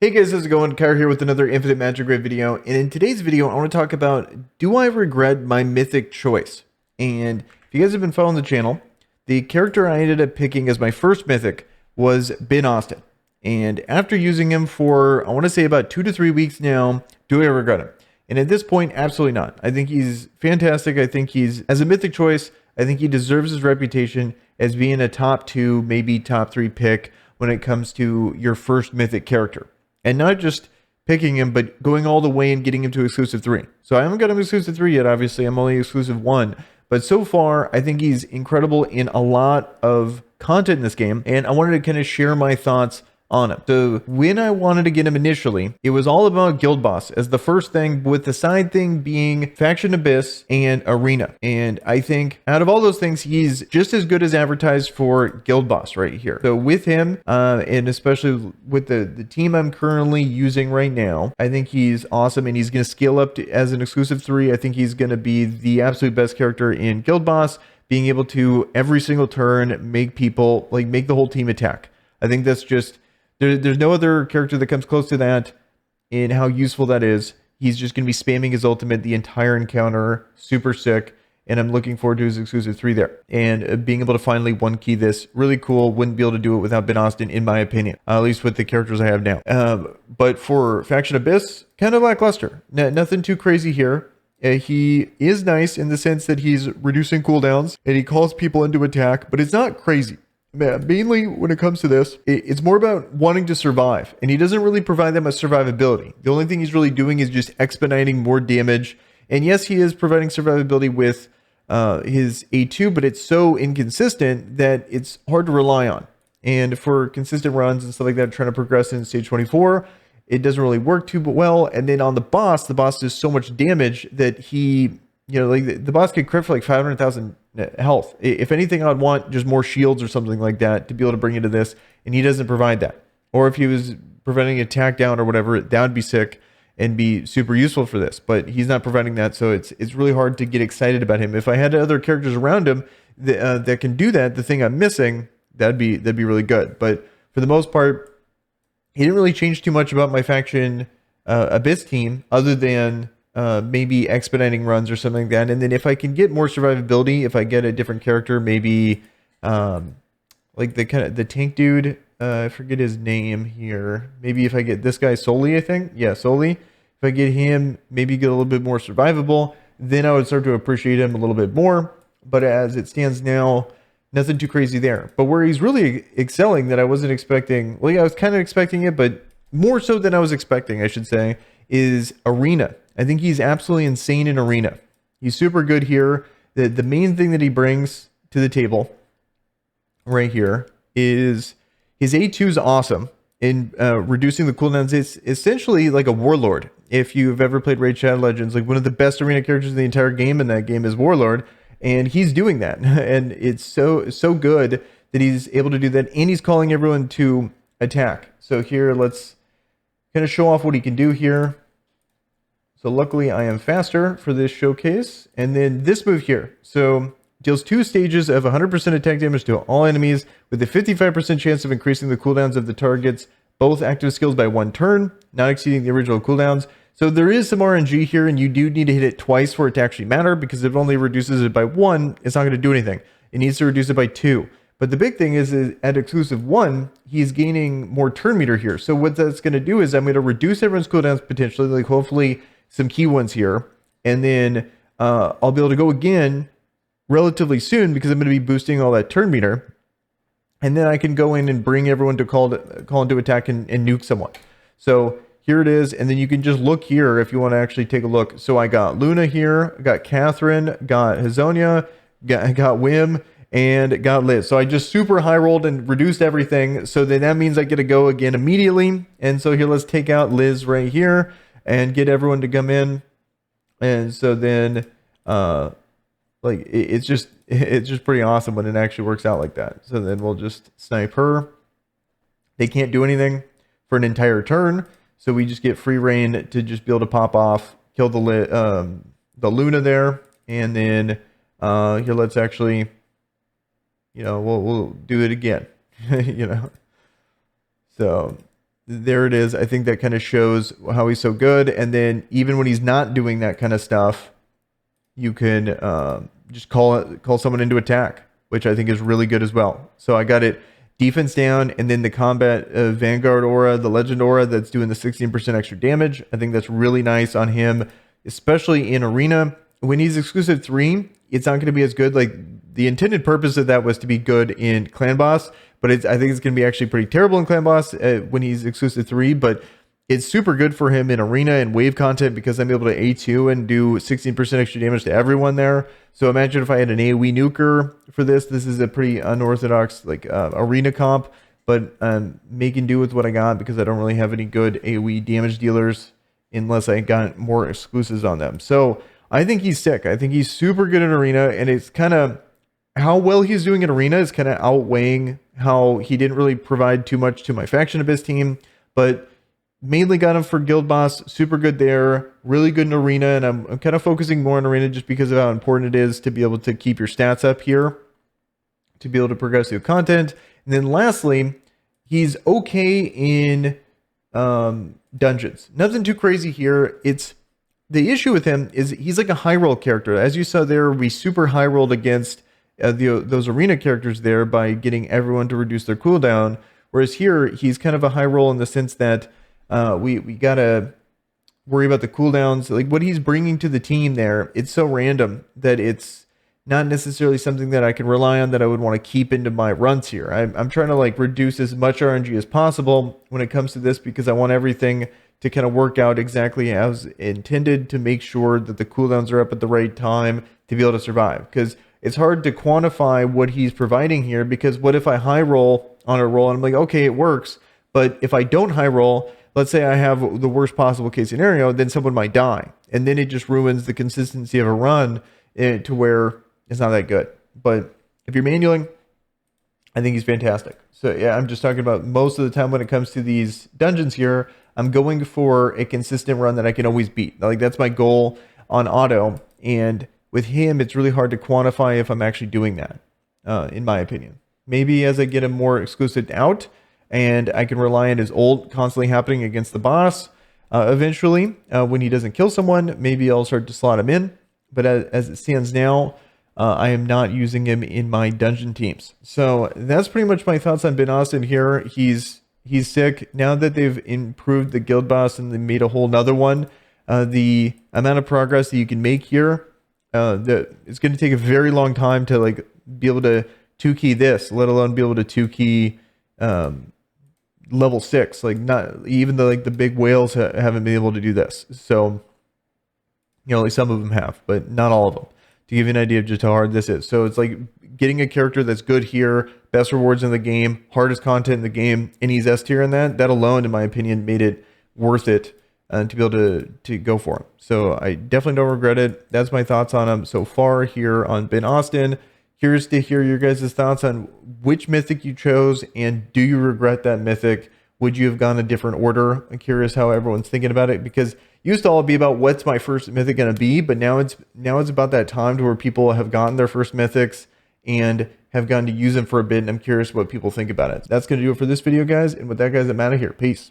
Hey guys, how's it going? Kyra here with another Infinite Magicraid video. And in today's video, I want to talk about, do I regret my Mythic choice? And if you guys have been following the channel, the character I ended up picking as my first Mythic was Ben Austin. And after using him for, I want to say about 2 to 3 weeks now, do I regret him? And at this point, absolutely not. I think he's fantastic. I think he's, as a Mythic choice, I think he deserves his reputation as being a top 2, maybe top 3 pick when it comes to your first Mythic character. And not just picking him, but going all the way and getting him to exclusive 3. So I haven't got him exclusive 3 yet, obviously. I'm only exclusive 1. But so far, I think he's incredible in a lot of content in this game. And I wanted to kind of share my thoughts on him. So when I wanted to get him initially, it was all about Guild Boss as the first thing, with the side thing being Faction Abyss and Arena. And I think out of all those things, he's just as good as advertised for Guild Boss right here. So with him, and especially with the team I'm currently using right now, I think he's awesome, and he's going to scale up as an exclusive 3. I think he's going to be the absolute best character in Guild Boss, being able to every single turn make people, like, make the whole team attack. I think that's just... There's no other character that comes close to that in how useful that is. He's just going to be spamming his ultimate the entire encounter. Super sick. And I'm looking forward to his exclusive 3 there. And being able to finally one key this. Really cool. Wouldn't be able to do it without Ben Austin, in my opinion. At least with the characters I have now. But for Faction Abyss, kind of lackluster. Nothing too crazy here. He is nice in the sense that he's reducing cooldowns. And he calls people into attack. But it's not crazy. Mainly when it comes to this, it's more about wanting to survive, and he doesn't really provide that much survivability. The only thing he's really doing is just expediting more damage. And yes, he is providing survivability with his A2, but it's so inconsistent that it's hard to rely on. And for consistent runs and stuff like that, trying to progress in stage 24, it doesn't really work too well. And then on the boss does so much damage that he, like the boss could crit for like 500,000 health. If anything, I'd want just more shields or something like that to be able to bring into this, and he doesn't provide that. Or if he was preventing attack down or whatever, that would be sick and be super useful for this. But he's not providing that, so it's really hard to get excited about him. If I had other characters around him that can do that, the thing I'm missing, that'd be really good. But for the most part, he didn't really change too much about my Faction Abyss team, other than maybe expediting runs or something like that. And then if I can get more survivability, if I get a different character, maybe like the tank dude, I forget his name here. Maybe if I get this guy Soli, I think. Yeah, Soli. If I get him, maybe get a little bit more survivable, then I would start to appreciate him a little bit more. But as it stands now, nothing too crazy there. But where he's really excelling that I wasn't expecting, well, yeah, I was kind of expecting it, but more so than I was expecting, I should say, is Arena. I think he's absolutely insane in Arena. He's super good here. The main thing that he brings to the table right here is his A2 is awesome in reducing the cooldowns. It's essentially like a Warlord. If you've ever played Raid Shadow Legends, like one of the best Arena characters in the entire game in that game is Warlord, and he's doing that. And it's so good that he's able to do that, and he's calling everyone to attack. So here, let's kind of show off what he can do here. So luckily I am faster for this showcase. And then this move here. So deals 2 stages of 100% attack damage to all enemies with a 55% chance of increasing the cooldowns of the target's both active skills by 1 turn, not exceeding the original cooldowns. So there is some RNG here, and you do need to hit it twice for it to actually matter, because if it only reduces it by 1, it's not going to do anything. It needs to reduce it by 2. But the big thing is at exclusive 1, he's gaining more turn meter here. So what that's going to do is I'm going to reduce everyone's cooldowns potentially, like hopefully some key ones here, and then I'll be able to go again relatively soon because I'm going to be boosting all that turn meter, and then I can go in and bring everyone to call into attack and nuke someone. So here it is, and then you can just look here if you want to actually take a look. So I got Luna here, got Catherine, got Hazonia, got Wim, and got Liz. So I just super high rolled and reduced everything, so then that means I get to go again immediately. And so here, let's take out Liz right here and get everyone to come in. And so then like it's just pretty awesome when it actually works out like that. So then we'll just snipe her. They can't do anything for an entire turn, so we just get free reign to just be able to pop off, kill the Luna there. And then here, let's actually, we'll do it again. So there it is. I think that kind of shows how he's so good. And then even when he's not doing that kind of stuff, you can just call someone into attack, which I think is really good as well. So I got it defense down, and then the combat Vanguard aura, the legend aura that's doing the 16% extra damage. I think that's really nice on him, especially in arena. When he's exclusive 3, it's not going to be as good. Like, the intended purpose of that was to be good in clan boss, but I think it's going to be actually pretty terrible in clan boss when he's exclusive 3, but it's super good for him in arena and wave content because I'm able to A2 and do 16% extra damage to everyone there. So imagine if I had an AoE nuker for this. This is a pretty unorthodox like arena comp, but making do with what I got because I don't really have any good AoE damage dealers unless I got more exclusives on them. So I think he's sick. I think he's super good in arena, and it's kind of how well he's doing in arena is kind of outweighing how he didn't really provide too much to my faction of his team, but mainly got him for guild boss, super good there, really good in arena, and I'm kind of focusing more on arena just because of how important it is to be able to keep your stats up here, to be able to progress through content. And then lastly, he's okay in dungeons. Nothing too crazy here. It's the issue with him is he's like a high roll character. As you saw there, we super high rolled against those arena characters there by getting everyone to reduce their cooldown. Whereas here, he's kind of a high roll in the sense that we gotta worry about the cooldowns. Like what he's bringing to the team there, it's so random that it's not necessarily something that I can rely on that I would want to keep into my runs here. I'm trying to like reduce as much RNG as possible when it comes to this because I want everything to kind of work out exactly as intended to make sure that the cooldowns are up at the right time to be able to survive. Because it's hard to quantify what he's providing here because what if I high roll on a roll and I'm like, okay, it works. But if I don't high roll, let's say I have the worst possible case scenario, then someone might die. And then it just ruins the consistency of a run to where it's not that good. But if you're manualing, I think he's fantastic. So yeah, I'm just talking about most of the time when it comes to these dungeons here, I'm going for a consistent run that I can always beat. Like that's my goal on auto. And with him, it's really hard to quantify if I'm actually doing that, in my opinion. Maybe as I get him more exclusive out, and I can rely on his ult constantly happening against the boss. Eventually, when he doesn't kill someone, maybe I'll start to slot him in. But as it stands now, I am not using him in my dungeon teams. So that's pretty much my thoughts on Ben Austin here. He's sick. Now that they've improved the guild boss and they made a whole nother one, the amount of progress that you can make here, it's going to take a very long time to like be able to 2-key this, let alone be able to 2-key level 6. Like not even the like the big whales haven't been able to do this. So you know, like some of them have, but not all of them. To give you an idea of just how hard this is. So it's like getting a character that's good here, best rewards in the game, hardest content in the game, and he's S tier in that. That alone, in my opinion, made it worth it to be able to go for him. So I definitely don't regret it. That's my thoughts on him so far here on Ben Austin. Curious to hear your guys' thoughts on which mythic you chose, and do you regret that mythic? Would you have gone a different order? I'm curious how everyone's thinking about it, because it used to all be about what's my first mythic going to be, but now it's about that time to where people have gotten their first mythics and have gotten to use them for a bit, and I'm curious what people think about it. That's going to do it for this video, guys, and with that, guys, I'm out of here. Peace.